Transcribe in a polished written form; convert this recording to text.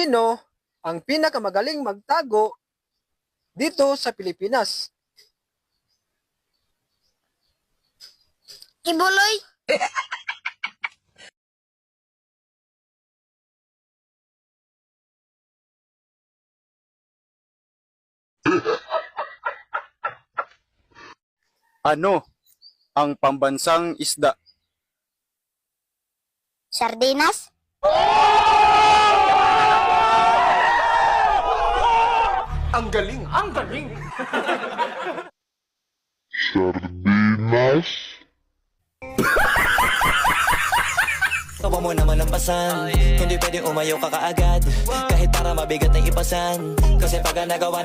Sino ang pinakamagaling magtago dito sa Pilipinas? Kibuloy. Ano ang pambansang isda? Sardinas. Ang galing! Ang galing! Sardinas. Tawa mo naman ang pasan. Hindi pwede umayaw ka kaagad. Kahit para mabigat na ipasan. Kasi pag nagawa